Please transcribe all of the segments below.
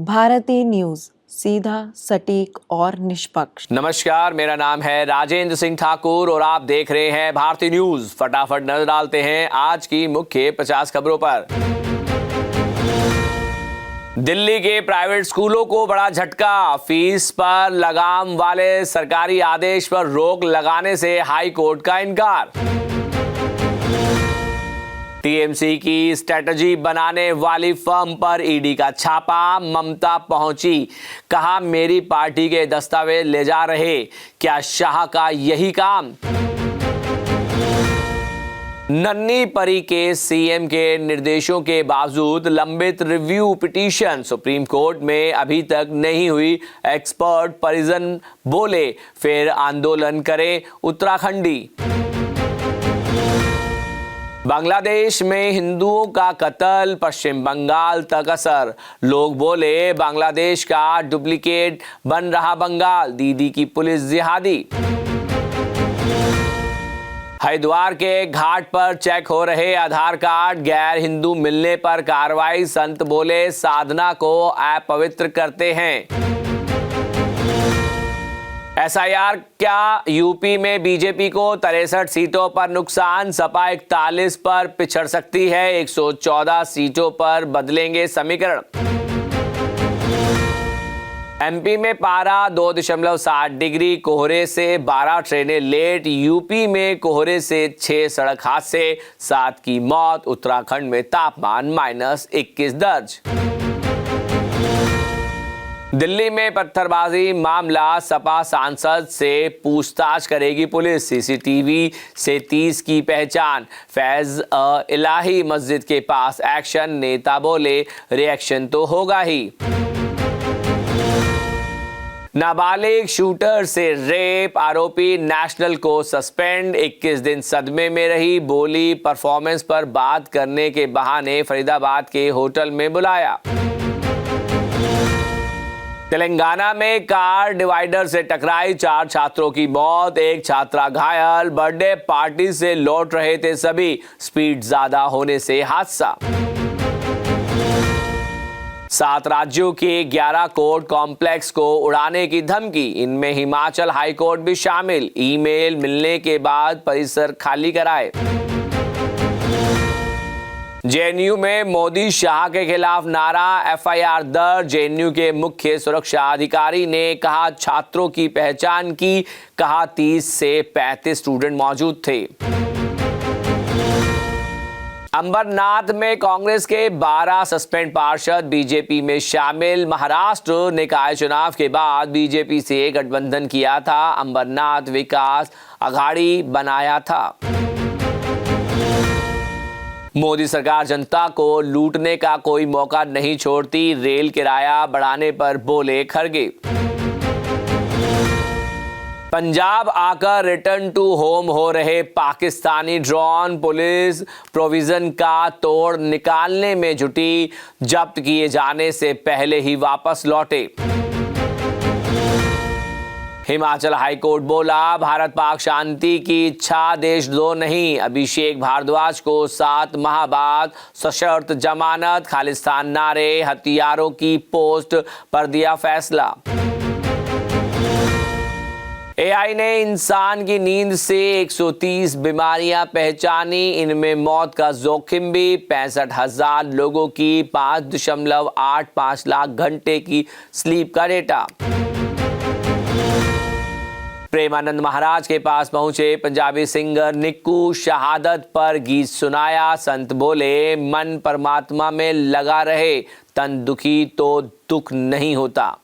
भारतीय न्यूज, सीधा, सटीक और निष्पक्ष। नमस्कार, मेरा नाम है राजेंद्र सिंह ठाकुर और आप देख रहे हैं भारतीय न्यूज। फटाफट नजर डालते हैं आज की मुख्य 50 खबरों पर। दिल्ली के प्राइवेट स्कूलों को बड़ा झटका। फीस पर लगाम वाले सरकारी आदेश पर रोक लगाने से हाई कोर्ट का इनकार। टीएमसी की स्ट्रेटजी बनाने वाली फर्म पर ईडी का छापा। ममता पहुंची, कहा मेरी पार्टी के दस्तावेज ले जा रहे, क्या शाह का यही काम। नन्ही परी के सीएम के निर्देशों के बावजूद लंबित रिव्यू पिटीशन। सुप्रीम कोर्ट में अभी तक नहीं हुई। एक्सपर्ट परिजन बोले फिर आंदोलन करे उत्तराखंडी। बांग्लादेश में हिंदुओं का कत्ल, पश्चिम बंगाल तक असर। लोग बोले बांग्लादेश का डुप्लीकेट बन रहा बंगाल। दीदी की पुलिस जिहादी। हरिद्वार के घाट पर चेक हो रहे आधार कार्ड, गैर हिंदू मिलने पर कार्रवाई। संत बोले साधना को अपवित्र करते हैं। एसआईआर क्या यूपी में बीजेपी को 63 सीटों पर नुकसान। सपा 41 पर पिछड़ सकती है। 114 सीटों पर बदलेंगे समीकरण। एमपी में पारा 2.7 डिग्री। कोहरे से 12 ट्रेनें लेट। यूपी में कोहरे से 6 सड़क हादसे, 7 की मौत। उत्तराखंड में तापमान -21 दर्ज। दिल्ली में पत्थरबाजी मामला। सपा सांसद से पूछताछ करेगी पुलिस। सीसीटीवी से 30 की पहचान। फैज इलाही मस्जिद के पास एक्शन। नेता बोले रिएक्शन तो होगा ही। नाबालिग शूटर से रेप, आरोपी नेशनल को सस्पेंड। 21 दिन सदमे में रही। बोली परफॉर्मेंस पर बात करने के बहाने फरीदाबाद के होटल में बुलाया। तेलंगाना में कार डिवाइडर से टकराई, 4 छात्रों की मौत, 1 छात्रा घायल। बर्थडे पार्टी से लौट रहे थे सभी, स्पीड ज्यादा होने से हादसा। 7 राज्यों के 11 कोर्ट कॉम्प्लेक्स को उड़ाने की धमकी, इनमें हिमाचल हाईकोर्ट भी शामिल। ईमेल मिलने के बाद परिसर खाली कराए। जेएनयू में मोदी शाह के खिलाफ नारा, एफआईआर दर्ज। जेएनयू के मुख्य सुरक्षा अधिकारी ने कहा छात्रों की पहचान की। कहा 30 से 35 स्टूडेंट मौजूद थे। अंबरनाथ में कांग्रेस के 12 सस्पेंड पार्षद बीजेपी में शामिल। महाराष्ट्र निकाय चुनाव के बाद बीजेपी से गठबंधन किया था। अंबरनाथ विकास अघाड़ी बनाया था। मोदी सरकार जनता को लूटने का कोई मौका नहीं छोड़ती। रेल किराया बढ़ाने पर बोले खड़गे। पंजाब आकर रिटर्न टू होम हो रहे पाकिस्तानी ड्रोन। पुलिस प्रोविजन का तोड़ निकालने में जुटी। जब्त किए जाने से पहले ही वापस लौटे। हिमाचल हाईकोर्ट बोला भारत पाक शांति की इच्छा, देश दो नहीं। अभिषेक भारद्वाज को 7 माह बाद सशर्त जमानत। खालिस्तान नारे, हथियारों की पोस्ट पर दिया फैसला। एआई ने इंसान की नींद से 130 बीमारियां पहचानी, इनमें मौत का जोखिम भी। 65,000 लोगों की 5.85 लाख घंटे की स्लीप का डेटा। प्रेमानंद महाराज के पास पहुंचे पंजाबी सिंगर निक्कू, शहादत पर गीत सुनाया। संत बोले मन परमात्मा में लगा रहे, तन दुखी तो दुख नहीं होता।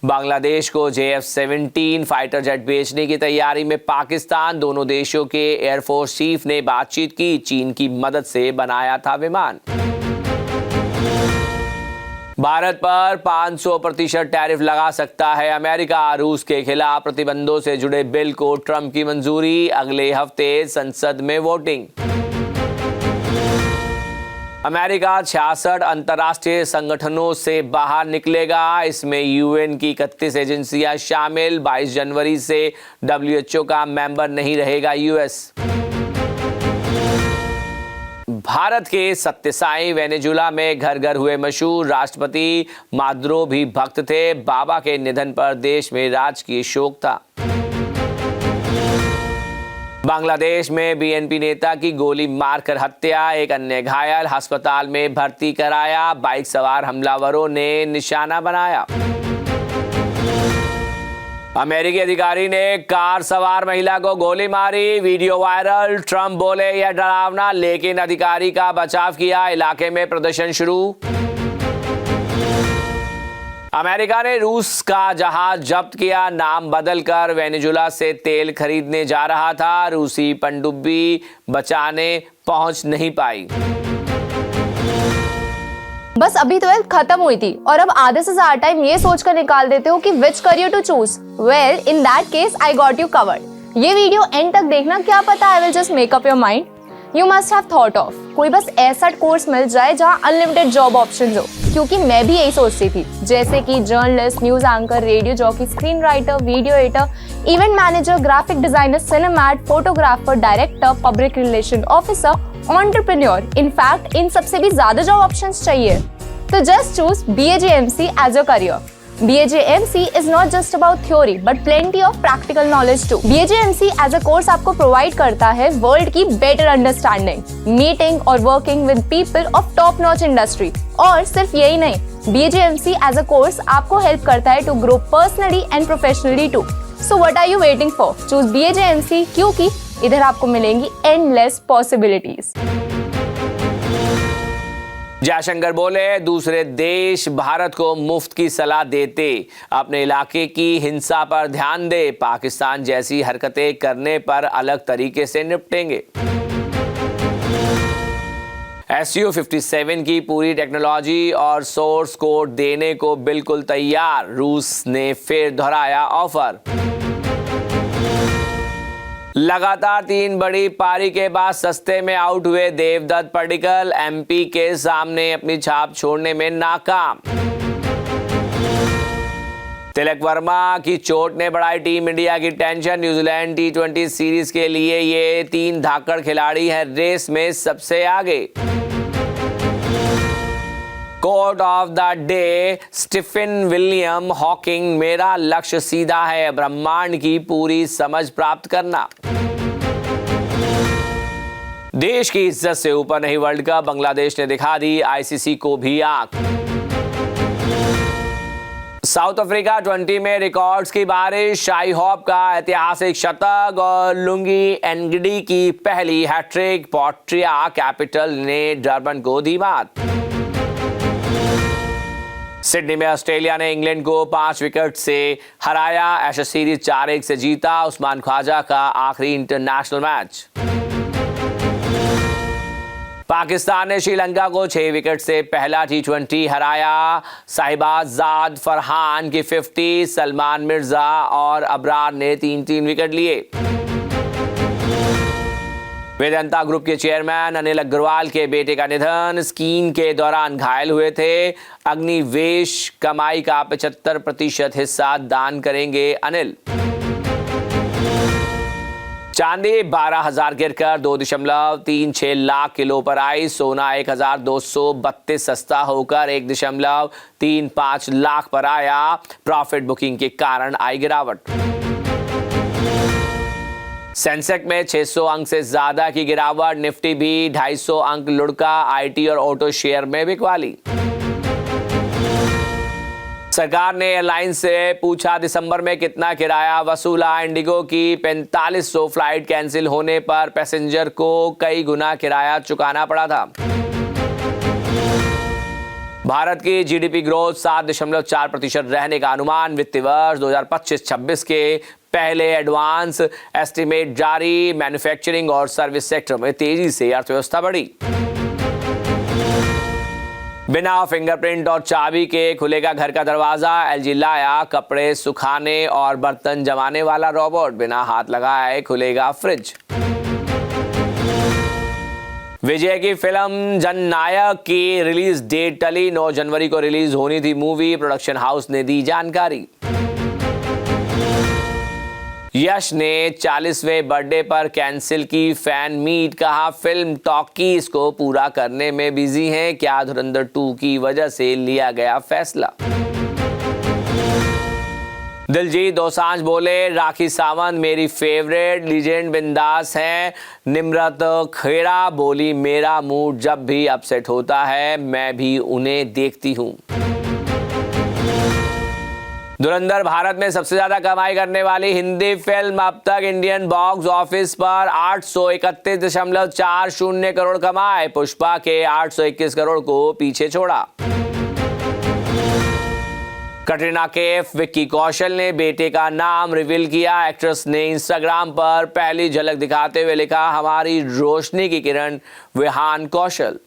बांग्लादेश को JF-17 फाइटर जेट बेचने की तैयारी में पाकिस्तान। दोनों देशों के एयरफोर्स चीफ ने बातचीत की। चीन की मदद से बनाया था विमान। भारत पर 500% टैरिफ लगा सकता है अमेरिका। रूस के खिलाफ प्रतिबंधों से जुड़े बिल को ट्रंप की मंजूरी। अगले हफ्ते संसद में वोटिंग। अमेरिका 66 अंतर्राष्ट्रीय संगठनों से बाहर निकलेगा। इसमें यूएन की 31 एजेंसियां शामिल। 22 जनवरी से WHO का मेंबर नहीं रहेगा यूएस। भारत के सत्यसाई वेनेजुला में घर घर हुए मशहूर। राष्ट्रपति मादुरो भी भक्त थे। बाबा के निधन पर देश में राजकीय शोक था। बांग्लादेश में बीएनपी नेता की गोली मारकर हत्या, एक अन्य घायल, अस्पताल में भर्ती कराया। बाइक सवार हमलावरों ने निशाना बनाया। अमेरिकी अधिकारी ने कार सवार महिला को गोली मारी, वीडियो वायरल। ट्रंप बोले यह डरावना, लेकिन अधिकारी का बचाव किया। इलाके में प्रदर्शन शुरू। अमेरिका ने रूस का जहाज जब्त किया, नाम बदलकर। वेनेजुला से तेल खरीदने जा रहा था। रूसी पनडुब्बी बचाने पहुंच नहीं पाई। बस अभी 12th खत्म हुई थी और अब आधे से ज्यादा टाइम ये सोचकर निकाल देते हो कि which career to choose. Well, in that case I got you covered. ये वीडियो एंड तक देखना, क्या पता I will just make up your mind. You must have thought of कोई बस ऐसा कोर्स मिल जाए जहाँ अनलिमिटेड जॉब ऑप्शंस हो, क्योंकि मैं भी यही सोचती थी। जैसे कि journalist, news anchor, radio jockey, screen writer, video editor, event manager, graphic designer, cinematographer, director, public relation officer, entrepreneur. In fact इन सबसे भी ज्यादा जॉब ऑप्शंस चाहिए। तो just choose BAJMC as your career. BAJMC is not just about theory but plenty of practical knowledge too. BAJMC as a course आपको provide करता है world की बेटर अंडरस्टैंडिंग, मीटिंग और working with people of top notch industry. और सिर्फ यही नहीं, BAJMC as a course आपको हेल्प करता है to grow personally and professionally too. So what are you waiting for? Choose BAJMC, क्योंकि इधर आपको मिलेंगी एंडलेस पॉसिबिलिटीज। जयशंकर बोले दूसरे देश भारत को मुफ्त की सलाह देते, अपने इलाके की हिंसा पर ध्यान दे, पाकिस्तान जैसी हरकतें करने पर अलग तरीके से निपटेंगे। SU-57 की पूरी टेक्नोलॉजी और सोर्स कोड देने को बिल्कुल तैयार, रूस ने फिर दोहराया ऑफर। लगातार 3 बड़ी पारी के बाद सस्ते में आउट हुए देवदत्त पडिक्कल, MP के सामने अपनी छाप छोड़ने में नाकाम। तिलक वर्मा की चोट ने बढ़ाई टीम इंडिया की टेंशन। न्यूजीलैंड T20 सीरीज के लिए ये 3 धाकड़ खिलाड़ी हैं रेस में सबसे आगे। Quote of the day, Stephen William Hawking. मेरा लक्ष्य सीधा है, ब्रह्मांड की पूरी समझ प्राप्त करना। देश की इज्जत से ऊपर नहीं वर्ल्ड कप, बांग्लादेश ने दिखा दी ICC को भी आंख। साउथ अफ्रीका 20 में रिकॉर्ड्स की बारिश, शाई होप का ऐतिहासिक शतक और लुंगी एनगिडी की पहली हैट्रिक। पोट्रिया कैपिटल ने डरबन को दी मात। सिडनी में ऑस्ट्रेलिया ने इंग्लैंड को 5 विकेट से हराया। एशेज सीरीज 4-1 से जीता। उस्मान ख्वाजा का आखिरी इंटरनेशनल मैच। पाकिस्तान ने श्रीलंका को 6 विकेट से पहला T20 हराया। साहिबाजाद फरहान की 50, सलमान मिर्जा और अबरार ने 3-3 विकेट लिए। वेदांता ग्रुप के चेयरमैन अनिल अग्रवाल के बेटे का निधन, स्कीइंग के दौरान घायल हुए थे। अग्निवेश कमाई का 75% हिस्सा दान करेंगे अनिल। चांदी 12,000 गिरकर 2.36 लाख किलो पर आई। सोना 1,232 सस्ता होकर 1.35 लाख पर आया। प्रॉफिट बुकिंग के कारण आई गिरावट। सेंसेक्स में 600 अंक से ज्यादा की गिरावट। निफ्टी भी 250 अंक लुढ़का। IT और ऑटो शेयर में बिकवाली। सरकार ने एयरलाइन से पूछा दिसंबर में कितना किराया वसूला। इंडिगो की 4500 फ्लाइट कैंसिल होने पर पैसेंजर को कई गुना किराया चुकाना पड़ा था। भारत की GDP ग्रोथ 7.4% रहने का अनुमान। वित्तीय वर्ष 2025-26 के पहले एडवांस एस्टीमेट जारी। मैन्युफैक्चरिंग और सर्विस सेक्टर में तेजी से अर्थव्यवस्था बढ़ी। बिना फिंगरप्रिंट और चाबी के खुलेगा घर का दरवाजा। LG लाया कपड़े सुखाने और बर्तन जमाने वाला रोबोट। बिना हाथ लगाए खुलेगा फ्रिज। विजय की फिल्म जननायक की रिलीज डेट टली। 9 जनवरी को रिलीज होनी थी मूवी। प्रोडक्शन हाउस ने दी जानकारी। यश ने 40वें बर्थडे पर कैंसिल की फैन मीट, कहा फिल्म टॉकीज को पूरा करने में बिजी हैं, क्या धुरंधर 2 की वजह से लिया गया फैसला। दिलजीत दोसांझ बोले राखी सावंत मेरी फेवरेट, लीजेंड बिंदास हैं। निम्रत खेड़ा बोली मेरा मूड जब भी अपसेट होता है मैं भी उन्हें देखती हूँ। धुरंधर भारत में सबसे ज्यादा कमाई करने वाली हिंदी फिल्म, अब तक इंडियन बॉक्स ऑफिस पर 831.40 करोड़ कमाए, पुष्पा के 821 करोड़ को पीछे छोड़ा। कटरीना कैफ, विक्की कौशल ने बेटे का नाम रिवील किया। एक्ट्रेस ने इंस्टाग्राम पर पहली झलक दिखाते हुए लिखा हमारी रोशनी की किरण विहान कौशल।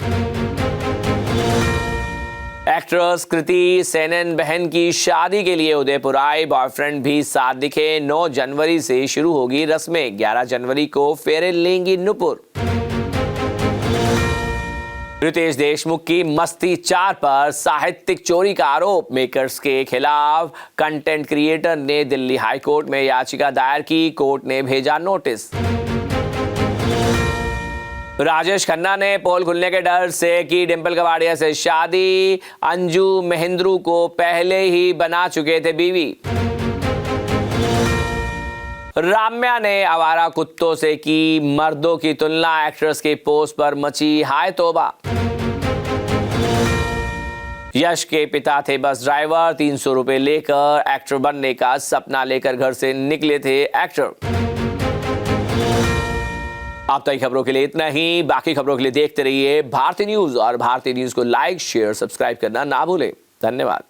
एक्ट्रेस कृति सेनन बहन की शादी के लिए उदयपुर आई, बॉयफ्रेंड भी साथ दिखे। 9 जनवरी से शुरू होगी रस्में, 11 जनवरी को फेरे लेंगी नुपुर। रितेश देशमुख की मस्ती 4 पर साहित्यिक चोरी का आरोप, मेकर्स के खिलाफ कंटेंट क्रिएटर ने दिल्ली हाई कोर्ट में याचिका दायर की, कोर्ट ने भेजा नोटिस। राजेश खन्ना ने पोल खुलने के डर से की डिंपल कपाड़िया से शादी, अंजू महेंद्रू को पहले ही बना चुके थे बीवी। राम्या ने आवारा कुत्तों से की मर्दों की तुलना, एक्ट्रेस के पोस्ट पर मची हाय तौबा। यश के पिता थे बस ड्राइवर, 300 रुपए लेकर एक्टर बनने का सपना लेकर घर से निकले थे एक्टर। अब तक खबरों के लिए इतना ही, बाकी खबरों के लिए देखते रहिए भारतीय न्यूज और भारतीय न्यूज को लाइक शेयर सब्सक्राइब करना ना भूलें। धन्यवाद।